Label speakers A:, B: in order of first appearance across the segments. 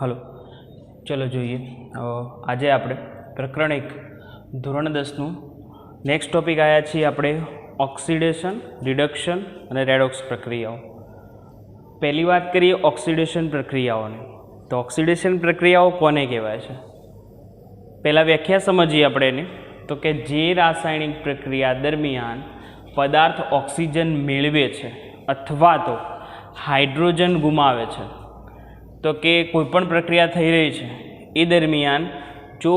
A: Hello, ચલો જોઈએ. આજે આપણે પ્રકરણ 1 ધોરણ 10નું નેક્સ્ટ ટોપિક આવ્યા છીએ આપણે ઓક્સિડેશન, રિડક્શન અને રેડોક્સ પ્રક્રિયાઓ. પહેલી વાત કરીએ ઓક્સિડેશન પ્રક્રિયાઓની. તો ઓક્સિડેશન પ્રક્રિયાઓ કોને કહેવાય છે? પહેલાં વ્યાખ્યા સમજીએ આપણે એની. તો કે જે રાસાયણિક પ્રક્રિયા દરમિયાન પદાર્થ ઓક્સિજન મેળવે છે અથવા તો હાઇડ્રોજન ગુમાવે છે. તો કે કોઈપણ પ્રક્રિયા થઈ રહી છે એ દરમિયાન જો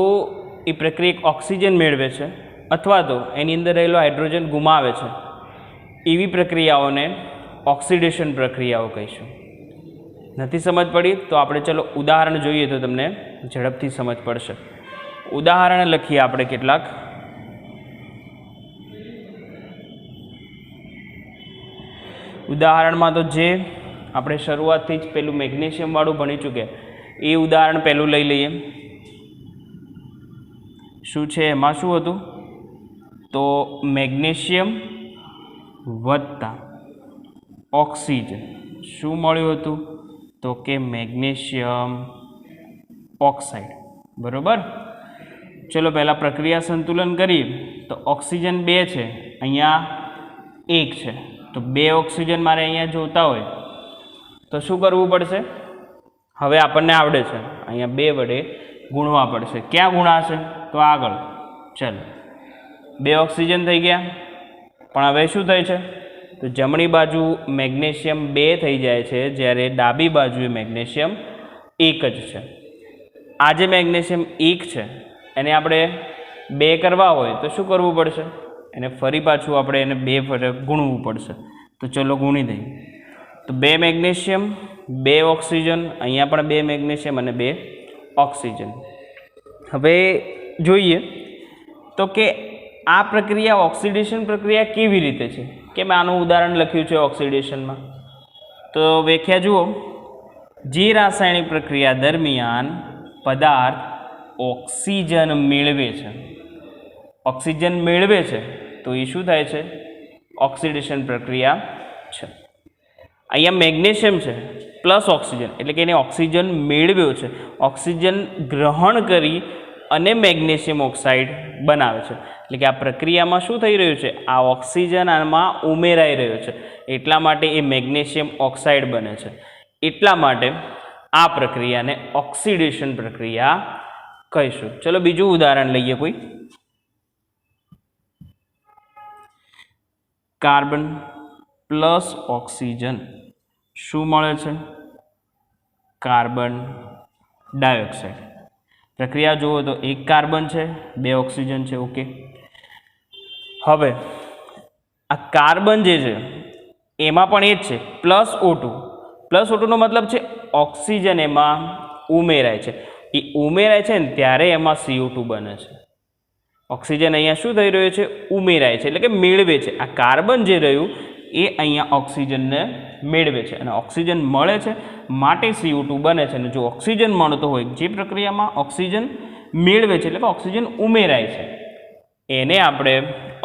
A: એ પ્રક્રિયા ઓક્સિજન મેળવે છે અથવા તો એની અંદર રહેલો હાઇડ્રોજન ગુમાવે છે, એવી પ્રક્રિયાઓને ઓક્સિડેશન પ્રક્રિયાઓ કહીશું. નથી સમજ પડી તો આપણે ચલો ઉદાહરણ જોઈએ તો તમને ઝડપથી સમજ પડશે. ઉદાહરણ લખીએ આપણે કેટલાક. ઉદાહરણમાં તો જે આપણે શરૂઆતથી જ પેલું મેગ્નેશિયમવાળું ભણી ચૂક્યા એ ઉદાહરણ પહેલું લઈ લઈએ. શું છે એમાં? શું હતું? તો મેગ્નેશિયમ વત્તા ઓક્સિજન. શું મળ્યું હતું? તો કે મેગ્નેશિયમ ઓક્સાઇડ. બરાબર. ચલો પહેલાં પ્રક્રિયા સંતુલન કરીએ. તો ઓક્સિજન 2 છે, અહીંયા 1 છે. તો 2 ઓક્સિજન મારે અહીંયા જોતા હોય તો શું કરવું પડશે? હવે આપણને આવડે છે, અહીંયા 2 વડે ગુણવા પડશે. ક્યાં ગુણાશે? તો આગળ. ચાલો, 2 ઓક્સિજન થઈ ગયા. પણ હવે શું થાય છે? તો જમણી બાજુ મેગ્નેશિયમ 2 થઈ જાય છે, જ્યારે ડાબી બાજુએ મેગ્નેશિયમ 1 જ છે. આ જે મેગ્નેશિયમ 1 છે એને આપણે 2 કરવા હોય તો શું કરવું પડશે? એને ફરી પાછું આપણે એને 2 વડે ગુણવું પડશે. તો ચલો ગુણી દઈએ. તો 2 મેગ્નેશિયમ 2 ઓક્સિજન, અહીંયા પણ 2 મેગ્નેશિયમ અને 2 ઓક્સિજન. હવે જોઈએ તો કે આ પ્રક્રિયા ઓક્સિડેશન પ્રક્રિયા કેવી રીતે છે, કે મેં આનું ઉદાહરણ લખ્યું છે ઓક્સિડેશનમાં. તો વ્યાખ્યા જુઓ. જે રાસાયણિક પ્રક્રિયા દરમિયાન પદાર્થ ઓક્સિજન મેળવે છે, ઓક્સિજન મેળવે છે તો એ શું થાય છે? ઓક્સિડેશન પ્રક્રિયા છે. અહીંયા મેગ્નેશિયમ છે પ્લસ ઓક્સિજન, એટલે કે એને ઓક્સિજન મેળવ્યો છે. ઓક્સિજન ગ્રહણ કરી અને મેગ્નેશિયમ ઓક્સાઇડ બનાવે છે. એટલે કે આ પ્રક્રિયામાં શું થઈ રહ્યું છે? આ ઓક્સિજન આમાં ઉમેરાઈ રહ્યો છે, એટલા માટે એ મેગ્નેશિયમ ઓક્સાઇડ બને છે. એટલા માટે આ પ્રક્રિયાને ઓક્સિડેશન પ્રક્રિયા કહીશું. ચલો બીજું ઉદાહરણ લઈએ કોઈ. Carbon plus oxygen. શું મળે છે? Carbon dioxide. પ્રક્રિયા જુઓ તો 1 કાર્બન છે, 2 ઓક્સિજન છે. ઓકે. હવે આ કાર્બન જે છે એમાં પણ એ જ છે, પ્લસ O2. પ્લસ O2નો મતલબ છે ઓક્સિજન એમાં ઉમેરાય છે. એ ઉમેરાય છે ને ત્યારે એમાં CO2 બને છે. ઓક્સિજન અહીંયા શું થઈ રહ્યું છે? ઉમેરાય છે, એટલે કે મેળવે છે. આ કાર્બન જે રહ્યું એ અહીંયા ઓક્સિજનને મેળવે છે અને ઓક્સિજન મળે છે માટે CO2 બને છે. અને જો ઓક્સિજન મળતો હોય, જે પ્રક્રિયામાં ઓક્સિજન મેળવે છે એટલે કે ઓક્સિજન ઉમેરાય છે, એને આપણે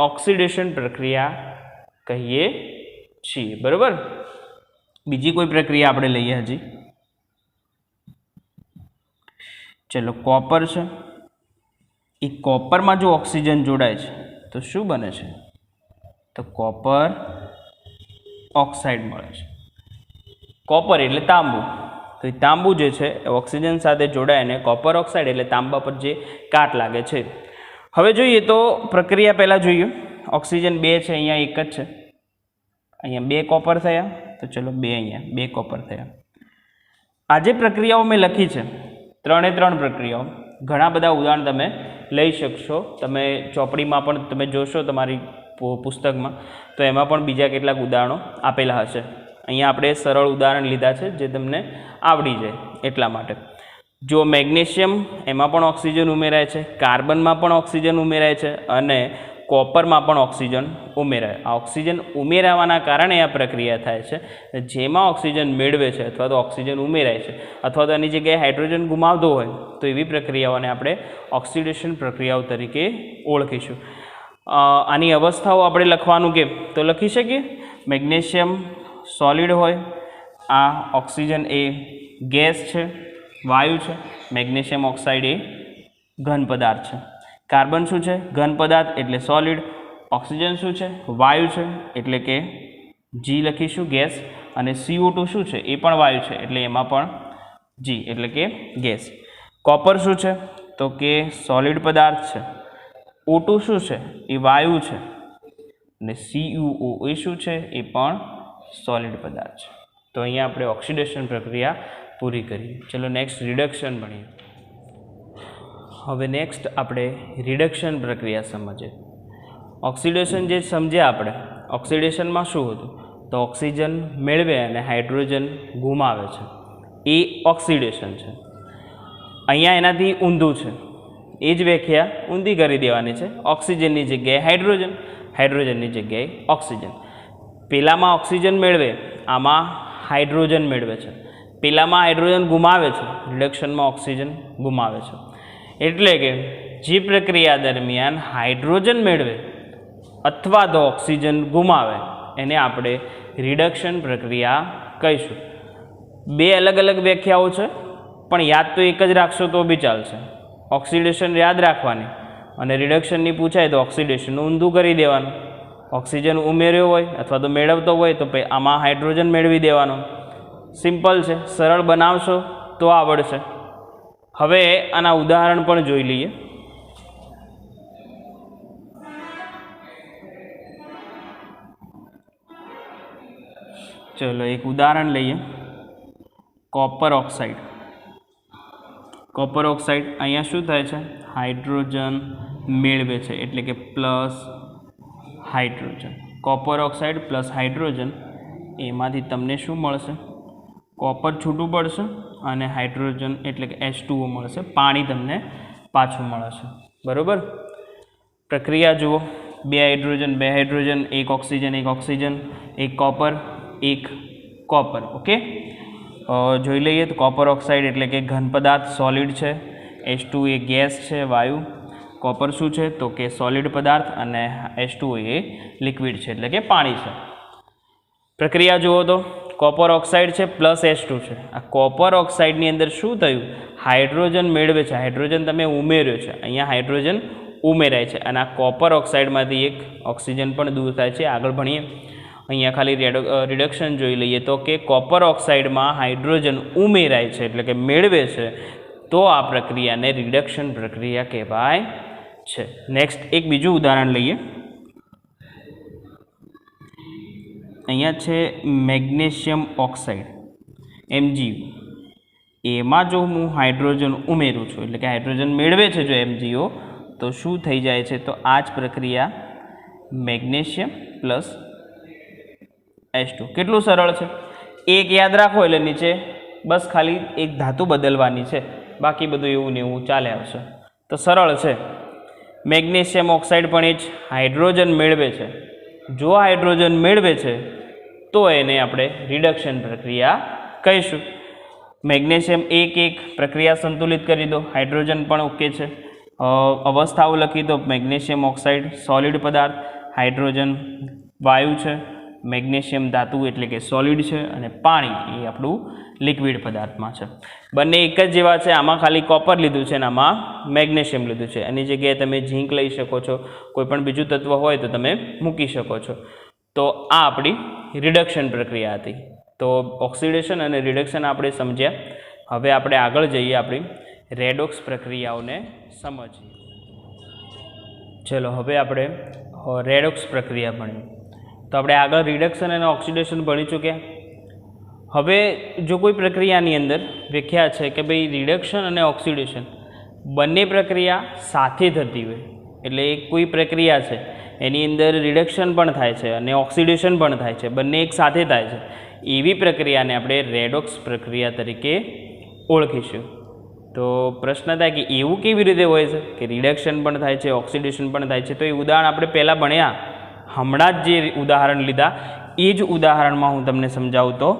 A: ઓક્સિડેશન પ્રક્રિયા કહીએ છીએ. બરાબર. બીજી કોઈ પ્રક્રિયા આપણે લઈએ હજી. ચલો, કોપર છે. એ કોપરમાં જો ઓક્સિજન જોડાય છે તો શું બને છે? તો કોપર ઓક્સાઇડ મળે છે. કોપર એટલે તાંબુ. તો એ તાંબુ જે છે એ ઓક્સિજન સાથે જોડાઈને કોપર ઓક્સાઇડ એટલે તાંબા પર જે કાટ લાગે છે. હવે જોઈએ તો પ્રક્રિયા પહેલાં જોઈએ. ઓક્સિજન 2 છે, અહીંયા 1 જ છે. અહીંયા 2 કોપર થયા. તો ચલો 2 અહીંયા 2 કોપર થયા. આ જે પ્રક્રિયાઓ મેં લખી છે 3 પ્રક્રિયાઓ, ઘણા બધા ઉદાહરણ તમે લઈ શકશો. તમે ચોપડીમાં પણ તમે જોશો તમારી પુસ્તકમાં, તો એમાં પણ બીજા કેટલાક ઉદાહરણો આપેલા હશે. અહીંયા આપણે સરળ ઉદાહરણ લીધા છે જે તમને આવડી જાય એટલા માટે. જો મેગ્નેશિયમ એમાં પણ ઓક્સિજન ઉમેરાય છે, કાર્બનમાં પણ ઓક્સિજન ઉમેરાય છે અને કોપરમાં પણ ઓક્સિજન ઉમેરાય. આ ઓક્સિજન ઉમેરાવાના કારણે આ પ્રક્રિયા થાય છે. જેમાં ઓક્સિજન મેળવે છે અથવા તો ઓક્સિજન ઉમેરાય છે અથવા તો એની જગ્યાએ હાઇડ્રોજન ગુમાવતો હોય તો એવી પ્રક્રિયાઓને આપણે ઓક્સિડેશન પ્રક્રિયાઓ તરીકે ઓળખીશું. આની અવસ્થાઓ આપણે લખવાનું કેમ? તો લખી શકીએ. મેગ્નેશિયમ સોલિડ હોય, આ ઓક્સિજન એ ગેસ છે, વાયુ છે, મેગ્નેશિયમ ઓક્સાઇડ એ ઘન પદાર્થ છે, કાર્બન શું છે ઘન પદાર્થ એટલે સોલિડ, ઓક્સિજન શું છે વાયુ છે એટલે કે જી લખીશું ગેસ, અને CO2 શું છે એ પણ વાયુ છે એટલે એમાં પણ જી એટલે કે ગેસ. કોપર શું છે તો કે સોલિડ પદાર્થ છે, O2 શું છે એ વાયુ છે, અને CuO એ શું છે એ પણ સોલિડ પદાર્થ છે. તો અહીંયા આપણે ઓક્સિડેશન પ્રક્રિયા પૂરી કરીએ. ચલો નેક્સ્ટ રિડક્શન ભણીએ. હવે નેક્સ્ટ આપણે રિડક્શન પ્રક્રિયા સમજીએ. ઓક્સિડેશન જે સમજ્યા આપણે, ઓક્સિડેશનમાં શું હતું તો ઓક્સિજન મેળવે અને હાઇડ્રોજન ગુમાવે છે એ ઓક્સિડેશન છે. અહીંયા એનાથી ઊંધું છે, એ જ વ્યાખ્યા ઊંધી કરી દેવાની છે. ઓક્સિજનની જગ્યાએ હાઇડ્રોજન, હાઇડ્રોજનની જગ્યાએ ઓક્સિજન. પેલામાં ઓક્સિજન મેળવે, આમાં હાઇડ્રોજન મેળવે છે. પેલામાં હાઇડ્રોજન ગુમાવે છે, રિડક્શનમાં ઓક્સિજન ગુમાવે છે. એટલે કે જે પ્રક્રિયા દરમિયાન હાઇડ્રોજન મેળવે અથવા તો ઓક્સિજન ગુમાવે એને આપણે રિડક્શન પ્રક્રિયા કહીશું. બે અલગ અલગ વ્યાખ્યાઓ છે, પણ યાદ તો એક જ રાખશો તો બી ચાલશે. ઓક્સિડેશન યાદ રાખવાની અને રિડક્શનની પૂછાય તો ઓક્સિડેશનનું ઊંધું કરી દેવાનું. ઓક્સિજન ઉમેર્યો હોય અથવા તો મેળવતો હોય તો આમાં હાઇડ્રોજન મેળવી દેવાનો. સિમ્પલ છે, સરળ બનાવશો તો આવડશે. હવે આના ઉદાહરણ પણ જોઈ લઈએ. ચલો એક ઉદાહરણ લઈએ. Copper oxide. કોપર ઓક્સાઇડ અહીંયા શું થાય છે હાઇડ્રોજન મેળવે છે એટલે કે plus hydrogen. Copper oxide plus hydrogen, એમાંથી તમને શું મળશે કોપર છૂટું પડશે અને હાઇડ્રોજન એટલે કે H2O મળશે, પાણી તમને પાછું મળશે. બરાબર. પ્રક્રિયા જુઓ. બે હાઇડ્રોજન, એક ઓક્સિજન, એક કોપર, એક કોપર. ઓકે, જોઈ લઈએ તો કોપર ઓક્સાઇડ એટલે કે ઘન પદાર્થ સોલિડ છે, H2 એ ગેસ છે વાયુ, કોપર શું છે તો કે સોલિડ પદાર્થ અને H2O એ લિક્વિડ છે એટલે કે પાણી છે. પ્રક્રિયા જુઓ તો કોપર ઓક્સાઇડ છે પ્લસ H2 છે. આ કોપર ઓક્સાઇડની અંદર શું થયું હાઇડ્રોજન મેળવે છે, હાઇડ્રોજન તમે ઉમેર્યો છે, અહીંયા હાઇડ્રોજન ઉમેરાય છે અને આ કોપર ઓક્સાઇડમાંથી એક ઓક્સિજન પણ દૂર થાય છે. આગળ ભણીએ. અહીંયા ખાલી રિડક્શન જોઈ લઈએ તો કે કોપર ઓક્સાઇડમાં હાઇડ્રોજન ઉમેરાય છે એટલે કે મેળવે છે, તો આ પ્રક્રિયાને રિડક્શન પ્રક્રિયા કહેવાય છે. નેક્સ્ટ એક બીજું ઉદાહરણ લઈએ. અહીંયા છે મેગ્નેશિયમ ઓક્સાઇડ MgO. એમાં જો હું હાઇડ્રોજન ઉમેરું છું એટલે કે હાઇડ્રોજન મેળવે છે જો MgO, તો શું થઈ જાય છે તો આ જ પ્રક્રિયા મેગ્નેશિયમ પ્લસ H2. કેટલું સરળ છે. એક યાદ રાખો એટલે નીચે બસ ખાલી એક ધાતુ બદલવાની છે, બાકી બધું એવું ને એવું ચાલે આવશે. તો સરળ છે. મેગ્નેશિયમ ઓક્સાઇડ પણ એ જ હાઇડ્રોજન મેળવે છે. જો હાઇડ્રોજન મેળવે છે તો એને આપણે રિડક્શન પ્રક્રિયા કહીશું. મેગ્નેશિયમ એક પ્રક્રિયા સંતુલિત કરી દો, હાઇડ્રોજન પણ ઓકે છે. અવસ્થાઓ લખી દો. મેગ્નેશિયમ ઓક્સાઇડ સોલિડ પદાર્થ, હાઇડ્રોજન વાયુ છે, મેગ્નેશિયમ ધાતુ એટલે કે સોલિડ છે અને પાણી એ આપણું લિક્વિડ પદાર્થમાં છે. બંને એક જ જેવા છે. આમાં ખાલી કોપર લીધું છે અને આમાં મેગ્નેશિયમ લીધું છે. એની જગ્યાએ તમે ઝીંક લઈ શકો છો, કોઈ પણ બીજું તત્વ હોય તો તમે મૂકી શકો છો. તો આ આપણી રિડક્શન પ્રક્રિયા હતી. તો ઓક્સિડેશન અને રિડક્શન આપણે સમજ્યા. હવે આપણે આગળ જઈએ, આપણી રેડોક્સ પ્રક્રિયાઓને સમજીએ. ચલો હવે આપણે રેડોક્સ પ્રક્રિયા ભણીએ. તો આપણે આગળ રિડક્શન અને ઓક્સિડેશન ભણી ચૂક્યા. હવે જો કોઈ પ્રક્રિયાની અંદર વ્યાખ્યા છે કે ભાઈ રિડક્શન અને ઓક્સિડેશન બંને પ્રક્રિયા સાથે થતી હોય, એટલે એક કોઈ પ્રક્રિયા છે એની અંદર રિડક્શન પણ થાય છે અને ઓક્સિડેશન પણ થાય છે, બંને એક સાથે થાય છે, એવી પ્રક્રિયાને આપણે રેડોક્સ પ્રક્રિયા તરીકે ઓળખીશું. તો પ્રશ્ન થાય કે એવું કેવી રીતે હોય છે કે રિડક્શન પણ થાય છે, ઓક્સિડેશન પણ થાય છે? તો એ ઉદાહરણ આપણે પહેલાં ભણ્યા, હમણાં જ જે ઉદાહરણ લીધા એ જ ઉદાહરણમાં હું તમને સમજાવું તો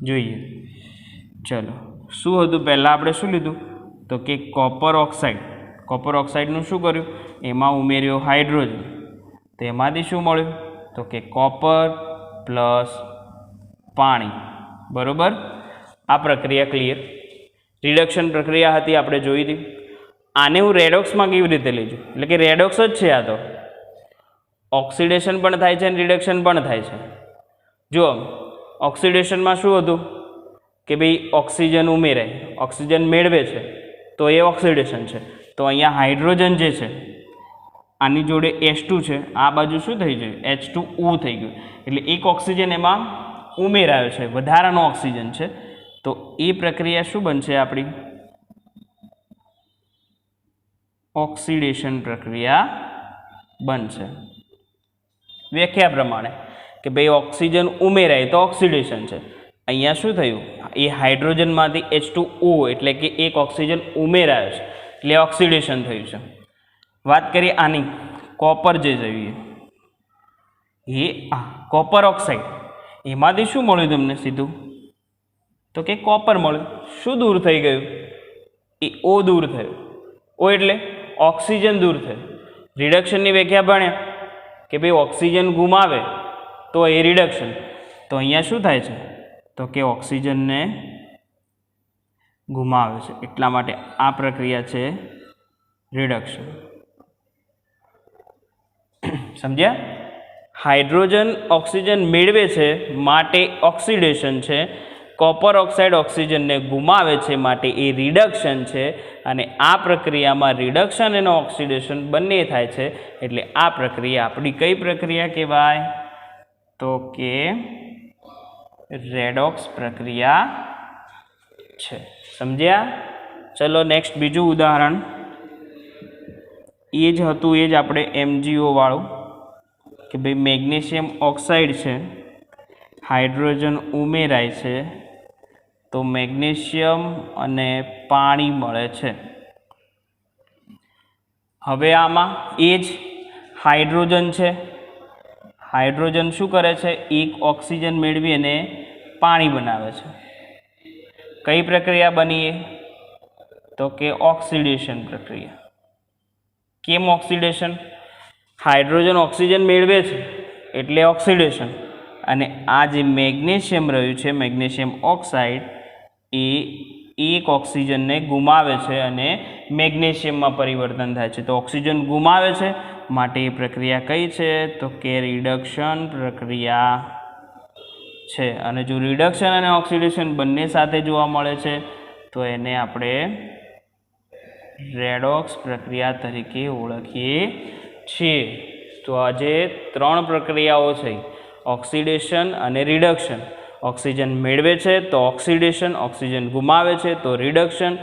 A: જોઈએ. ચલો, શું હતું પહેલાં આપણે શું લીધું તો કે કોપર ઓક્સાઇડનું શું કર્યું, એમાં ઉમેર્યો હાઇડ્રોજન. તો એમાંથી શું મળ્યું તો કે કોપર પ્લસ પાણી, બરાબર. આ પ્રક્રિયા ક્લિયર. રિડક્શન પ્રક્રિયા હતી આપણે જોઈ હતી. આને હું રેડોક્સમાં કેવી રીતે લઈ જાઉં, એટલે કે રેડોક્સ જ છે આ તો. ઓક્સિડેશન પણ થાય છે અને રિડક્શન પણ થાય છે. જુઓ ઓક્સિડેશનમાં શું હતું કે ભાઈ ઓક્સિજન ઉમેરાય, ઓક્સિજન મેળવે છે તો એ ઓક્સિડેશન છે. તો અહીંયા હાઇડ્રોજન જે છે આની જોડે H2 છે, આ બાજુ શું થઈ ગયું, H2O થઈ ગયું. એટલે એક ઓક્સિજન એમાં ઉમેરાયો છે, વધારાનો ઓક્સિજન છે. તો એ પ્રક્રિયા શું બનશે આપણી, ઓક્સિડેશન પ્રક્રિયા બનશે. વ્યાખ્યા પ્રમાણે કે ભાઈ ઓક્સિજન ઉમેરાય તો ઓક્સિડેશન છે. અહીંયા શું થયું, એ હાઇડ્રોજનમાંથી H2O એટલે કે એક ઓક્સિજન ઉમેરાયો છે એટલે ઓક્સિડેશન થયું છે. વાત કરીએ આની, કોપર જે જોઈએ એ કોપર ઓક્સાઇડ, એમાંથી શું મળ્યું તમને સીધું, તો કે કોપર મળ્યું. શું દૂર થઈ ગયું, એ O દૂર થયું. O એટલે ઓક્સિજન દૂર થયું. રિડક્શનની વ્યાખ્યા ભણ્યા કે ભાઈ ઓક્સિજન ગુમાવે તો એ રિડક્શન. તો અહીંયા શું થાય છે તો કે ઓક્સિજનને ગુમાવે છે, એટલા માટે આ પ્રક્રિયા છે રિડક્શન. સમજ્યા? હાઇડ્રોજન ઓક્સિજન મેળવે છે માટે ઓક્સિડેશન છે. કોપર ઓક્સાઇડ ઓક્સિજનને ગુમાવે છે માટે એ રિડક્શન છે. અને આ પ્રક્રિયામાં રિડક્શન અને ઓક્સિડેશન બંને થાય છે. એટલે આ પ્રક્રિયા આપણી કઈ પ્રક્રિયા કહેવાય, તો કે રેડોક્સ પ્રક્રિયા છે. સમજ્યા? ચલો નેક્સ્ટ બીજું ઉદાહરણ. એ જ હતું એ જ આપણે MgO વાળું કે ભાઈ મેગ્નેશિયમ ઓક્સાઇડ છે, હાઇડ્રોજન ઉમેરાય છે તો મેગ્નેશિયમ અને પાણી મળે છે. હવે આમાં એ જ હાઇડ્રોજન છે. હાઇડ્રોજન શું કરે છે, એક ઓક્સિજન મેળવી અને પાણી બનાવે છે. કઈ પ્રક્રિયા બની એ, તો કે ઓક્સિડેશન પ્રક્રિયા. કેમ ઓક્સિડેશન, હાઇડ્રોજન ઓક્સિજન મેળવે છે એટલે ઓક્સિડેશન. અને આ જે મેગ્નેશિયમ રહ્યું છે, મેગ્નેશિયમ ઓક્સાઇડ, એ એક ઓક્સિજનને ગુમાવે છે અને મેગ્નેશિયમમાં પરિવર્તન થાય છે. તો ઓક્સિજન ગુમાવે છે માટે એ પ્રક્રિયા કઈ છે, તો કે રિડક્શન પ્રક્રિયા છે. અને જો રિડક્શન અને ઓક્સિડેશન બંને સાથે જોવા મળે છે તો એને આપણે રેડોક્સ પ્રક્રિયા તરીકે ઓળખીએ છીએ. તો આજે 3 પ્રક્રિયાઓ છે, ઓક્સિડેશન અને રિડક્શન. ઓક્સિજન મેળવે છે તો ઓક્સિડેશન, ઓક્સિજન ગુમાવે છે તો રિડક્શન.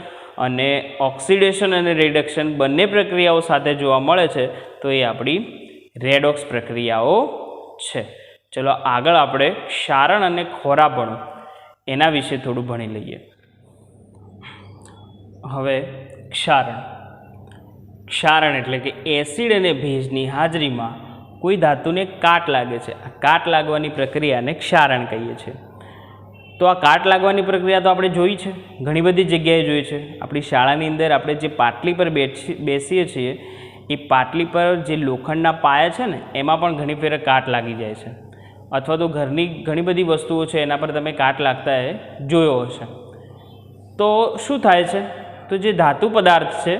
A: અને ઓક્સિડેશન અને રિડક્શન બંને પ્રક્રિયાઓ સાથે જોવા મળે છે તો એ આપણી રેડોક્સ પ્રક્રિયાઓ છે. ચલો આગળ આપણે ક્ષારણ અને ખોરાપણું એના વિશે થોડું ભણી લઈએ. હવે ક્ષારણ. ક્ષારણ એટલે કે એસિડ અને ભેજની હાજરીમાં કોઈ ધાતુને કાટ લાગે છે. આ કાટ લાગવાની પ્રક્રિયાને ક્ષારણ કહીએ છીએ. તો આ કાટ લાગવાની પ્રક્રિયા તો આપણે જોઈ છે, ઘણી બધી જગ્યાએ જોઈ છે. આપણી શાળાની અંદર આપણે જે પાટલી પર બેસીએ છીએ એ પાટલી પર જે લોખંડના પાયા છે ને એમાં પણ ઘણી ફેર કાટ લાગી જાય છે. અથવા તો ઘરની ઘણી બધી વસ્તુઓ છે એના પર તમે કાટ લાગતા એ જોયો હશે. તો શું થાય છે, તો જે ધાતુ પદાર્થ છે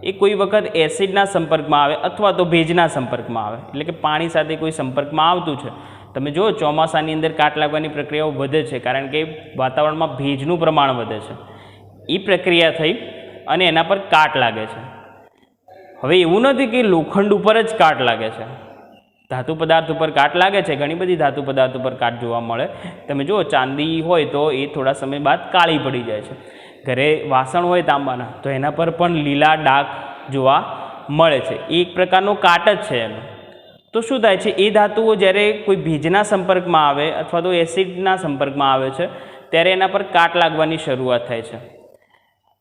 A: એ કોઈ વખત એસિડના સંપર્કમાં આવે અથવા તો ભેજના સંપર્કમાં આવે, એટલે કે પાણી સાથે કોઈ સંપર્કમાં આવતું છે. તમે જુઓ ચોમાસાની અંદર કાટ લાગવાની પ્રક્રિયાઓ વધે છે કારણ કે વાતાવરણમાં ભેજનું પ્રમાણ વધે છે. એ પ્રક્રિયા થઈ અને એના પર કાટ લાગે છે. હવે એવું નથી કે લોખંડ ઉપર જ કાટ લાગે છે, ધાતુ પદાર્થ ઉપર કાટ લાગે છે. ઘણી બધી ધાતુ પદાર્થ ઉપર કાટ જોવા મળે. તમે જુઓ ચાંદી હોય તો એ થોડા સમય બાદ કાળી પડી જાય છે. ઘરે વાસણ હોય તાંબાના તો એના પર પણ લીલા ડાઘ જોવા મળે છે. એ એક પ્રકારનો કાટ જ છે એનો. તો શું થાય છે, એ ધાતુઓ જ્યારે કોઈ ભેજના સંપર્કમાં આવે અથવા તો એસિડના સંપર્કમાં આવે છે ત્યારે એના પર કાટ લાગવાની શરૂઆત થાય છે.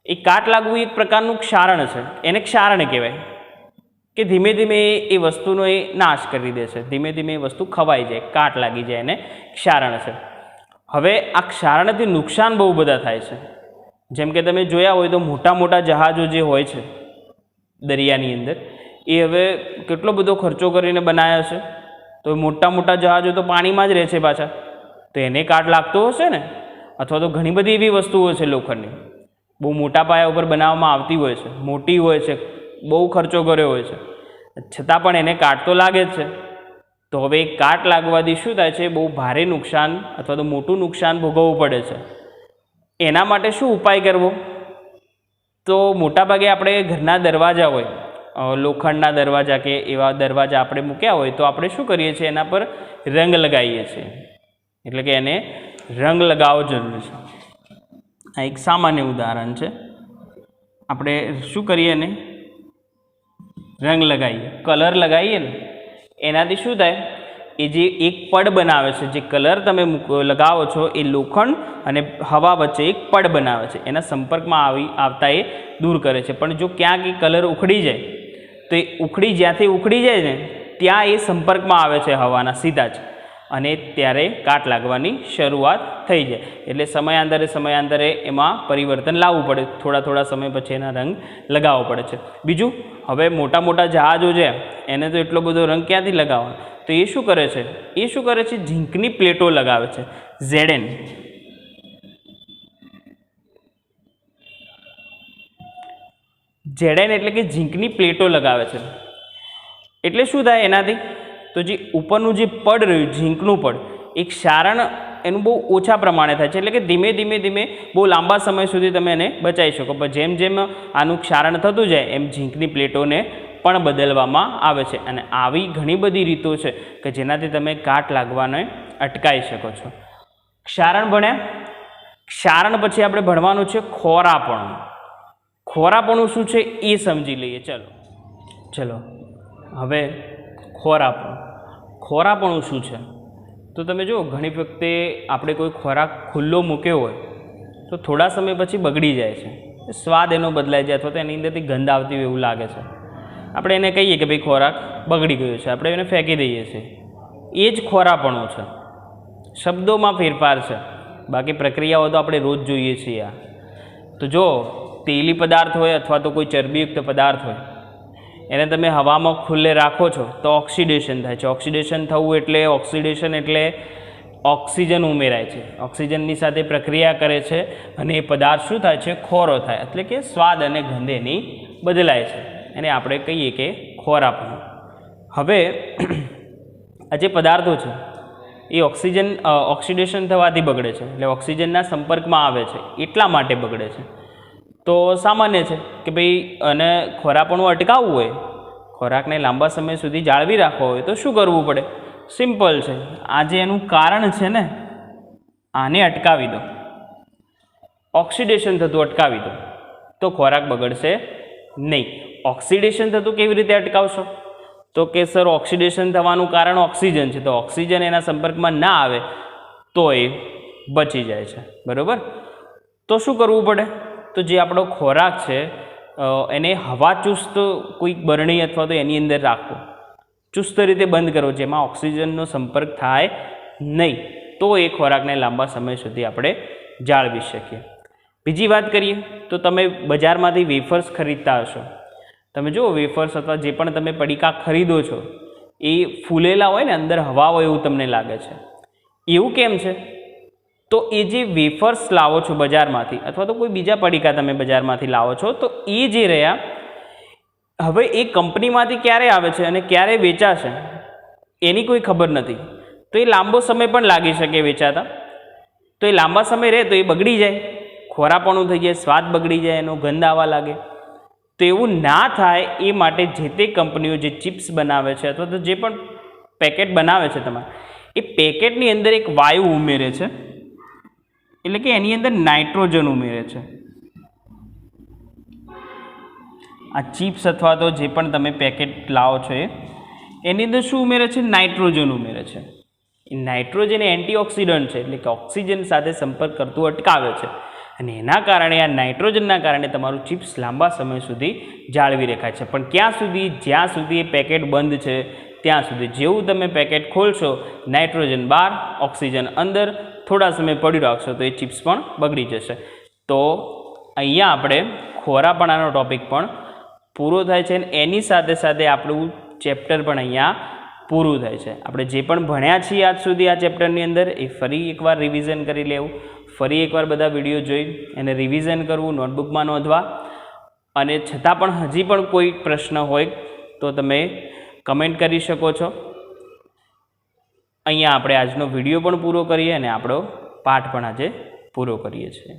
A: એ કાટ લાગવું એક પ્રકારનું ક્ષારણ છે. એને ક્ષારણ કહેવાય કે ધીમે ધીમે એ વસ્તુનો એ નાશ કરી દે છે. ધીમે ધીમે એ વસ્તુ ખવાઈ જાય, કાટ લાગી જાય, એને ક્ષારણ છે. હવે આ ક્ષારણથી નુકસાન બહુ બધા થાય છે. જેમ કે તમે જોયા હોય તો મોટા મોટા જહાજો જે હોય છે દરિયાની અંદર, એ હવે કેટલો બધો ખર્ચો કરીને બનાવ્યા છે. તો મોટા મોટા જહાજો તો પાણીમાં જ રહે છે પાછા, તો એને કાટ લાગતો હશે ને. અથવા તો ઘણી બધી એવી વસ્તુઓ છે લોખંડની, બહુ મોટા પાયા ઉપર બનાવવામાં આવતી હોય છે, મોટી હોય છે, બહુ ખર્ચો કર્યો હોય છે, છતાં પણ એને કાટ તો લાગે જ છે. તો હવે કાટ લાગવાથી શું થાય છે, બહુ ભારે નુકસાન અથવા તો મોટું નુકસાન ભોગવવું પડે છે. એના માટે શું ઉપાય કરવો? તો મોટાભાગે આપણે ઘરના દરવાજા હોય, લોખંડના દરવાજા કે એવા દરવાજા આપણે મૂક્યા હોય તો આપણે શું કરીએ છીએ, એના પર રંગ લગાવીએ છીએ. એટલે કે એને રંગ લગાવવો જરૂરી છે. આ એક સામાન્ય ઉદાહરણ છે. આપણે શું કરીએ, એને રંગ લગાવીએ, કલર લગાવીએ ને એનાથી શું થાય, એ જે એક પડ બનાવે છે, જે કલર તમે લગાવો છો એ લોખંડ અને હવા વચ્ચે એક પડ બનાવે છે, એના સંપર્કમાં આવતા એ દૂર કરે છે. પણ જો ક્યાંક એ કલર ઉખડી જાય તો એ જ્યાંથી ઉખડી જાય ને ત્યાં એ સંપર્કમાં આવે છે હવાના સીધા જ, અને ત્યારે કાટ લાગવાની શરૂઆત થઈ જાય. એટલે સમયાંતરે એમાં પરિવર્તન લાવવું પડે, થોડા સમય પછી એના રંગ લગાવવો પડે છે. બીજું, હવે મોટા જહાજો છે એને તો એટલો બધો રંગ ક્યાંથી લગાવવાનો, તો એ શું કરે છે, ઝીંકની પ્લેટો લગાવે છે, ZN. ZN એટલે કે ઝીંકની પ્લેટો લગાવે છે. એટલે શું થાય એનાથી, તો જે ઉપરનું જે પડ રહ્યું, ઝીંકનું પડ, એક ક્ષારણ એનું બહુ ઓછા પ્રમાણે થાય છે. એટલે કે ધીમે ધીમે બહુ લાંબા સમય સુધી તમે એને બચાવી શકો. પણ જેમ આનું ક્ષારણ થતું જાય એમ ઝીંકની પ્લેટોને પણ બદલવામાં આવે છે. અને આવી ઘણી બધી રીતો છે કે જેનાથી તમે કાટ લાગવાને અટકાવી શકો છો. ક્ષારણ ભણ્યા. ક્ષારણ પછી આપણે ભણવાનું છે ખોરાપણું. ખોરાપણું શું છે એ સમજી લઈએ. ચલો હવે ખોરાપણું શું છે, તો તમે જુઓ, ઘણી વખતે આપણે કોઈ ખોરાક ખુલ્લો મૂક્યો હોય તો થોડા સમય પછી બગડી જાય છે, સ્વાદ એનો બદલાઈ જાય, અથવા તો એની અંદરથી ગંધ આવતી હોય એવું લાગે છે. આપણે એને કહીએ કે ભાઈ ખોરાક બગડી ગયો છે, આપણે એને ફેંકી દઈએ છીએ. એ જ ખોરાપણું છે. શબ્દોમાં ફેરફાર છે, બાકી પ્રક્રિયાઓ તો આપણે રોજ જોઈએ છીએ. તો જો તેલી પદાર્થ હોય અથવા તો કોઈ ચરબીયુક્ત પદાર્થ હોય, એને તમે હવામાં ખુલ્લે રાખો છો તો ઓક્સિડેશન થાય છે. ઓક્સિડેશન થવું એટલે ઓક્સિજન ઉમેરાય છે, ઓક્સિજનની સાથે પ્રક્રિયા કરે છે અને એ પદાર્થ શું થાય છે, ખોરો થાય. એટલે કે સ્વાદ અને ગંધ એની બદલાય છે, એને આપણે કહીએ કે ખોરાપણું. હવે આ જે પદાર્થો છે એ ઓક્સિડેશન થવાથી બગડે છે, એટલે ઓક્સિજનના સંપર્કમાં આવે છે એટલા માટે બગડે છે. તો સામાન્ય છે કે ભાઈ અને ખોરાપણું અટકાવવું હોય, ખોરાકને લાંબા સમય સુધી જાળવી રાખવો હોય તો શું કરવું પડે? સિમ્પલ છે. આ જે એનું કારણ છે ને, આને અટકાવી દો, ઓક્સિડેશન થતું અટકાવી દો, તો ખોરાક બગડશે નહીં. ઓક્સિડેશન થતું કેવી રીતે અટકાવશો? તો કે સર ઓક્સિડેશન થવાનું કારણ ઓક્સિજન છે, તો ઓક્સિજન એના સંપર્કમાં ના આવે તો એ બચી જાય છે. બરાબર? તો શું કરવું પડે? તો જે આપણો ખોરાક છે એને હવાચુસ્ત કોઈક બરણી અથવા તો એની અંદર રાખવો, ચુસ્ત રીતે બંધ કરવો, જેમાં ઓક્સિજનનો સંપર્ક થાય નહીં, તો એ ખોરાકને લાંબા સમય સુધી આપણે જાળવી શકીએ. બીજી વાત કરીએ તો તમે બજારમાંથી વેફર્સ ખરીદતા હશો. તમે જુઓ, વેફર્સ અથવા જે પણ તમે પડીકા ખરીદો છો એ ફૂલેલા હોય ને, અંદર હવા હોય એવું તમને લાગે છે. એવું કેમ છે? તો એ જે વેફર્સ લાવો છો બજારમાંથી, અથવા તો કોઈ બીજા પડીકા તમે બજારમાંથી લાવો છો, તો એ જે રહ્યા હવે એ કંપનીમાંથી ક્યારે આવે છે અને ક્યારે વેચાશે એની કોઈ ખબર નથી. તો એ લાંબો સમય પણ લાગી શકે વેચાતા. તો એ લાંબા સમય રહે તો એ બગડી જાય, ખોરાપણું થઈ જાય, સ્વાદ બગડી જાય, એનો ગંધ આવવા લાગે. તો એવું ના થાય એ માટે જે તે કંપનીઓ જે ચિપ્સ બનાવે છે અથવા તો જે પણ પેકેટ બનાવે છે તમારે, એ પેકેટની અંદર એક વાયુ ઉમેરે છે, એટલે કે એની અંદર નાઇટ્રોજન ઉમેરે છે. આ ચિપ્સ અથવા તો જે પણ તમે પેકેટ લાવો છો એની અંદર શું ઉમેરે છે? નાઇટ્રોજન ઉમેરે છે. એ નાઇટ્રોજન એન્ટીઓક્સિડન્ટ છે, એટલે કે ઓક્સિજન સાથે સંપર્ક કરતું અટકાવે છે, અને એના કારણે, આ નાઇટ્રોજનના કારણે તમારું ચિપ્સ લાંબા સમય સુધી જાળવી રખાય છે. પણ ક્યાં સુધી? જ્યાં સુધી એ પેકેટ બંધ છે ત્યાં સુધી. જેવું તમે પેકેટ ખોલશો, નાઇટ્રોજન બહાર, ઓક્સિજન અંદર, થોડા સમય પડ્યું રાખશો તો એ ચિપ્સ પણ બગડી જશે. તો અહીંયા આપણે ખોરાપણાનો ટૉપિક પણ પૂરો થાય છે, અને એની સાથે સાથે આપણું ચેપ્ટર પણ અહીંયા પૂરું થાય છે. આપણે જે પણ ભણ્યા છીએ આજ સુધી આ ચેપ્ટરની અંદર એ ફરી એકવાર રિવિઝન કરી લેવું, ફરી એકવાર બધા વિડીયો જોઈ એને રિવિઝન કરવું, નોટબુકમાં નોંધવા. અને છતાં પણ હજી પણ કોઈ પ્રશ્ન હોય તો તમે કમેન્ટ કરી શકો છો. અહીંયા આપણે આજનો વિડીયો પણ પૂરો કરીએ અને આપણો પાઠ પણ આજે પૂરો કરીએ છીએ.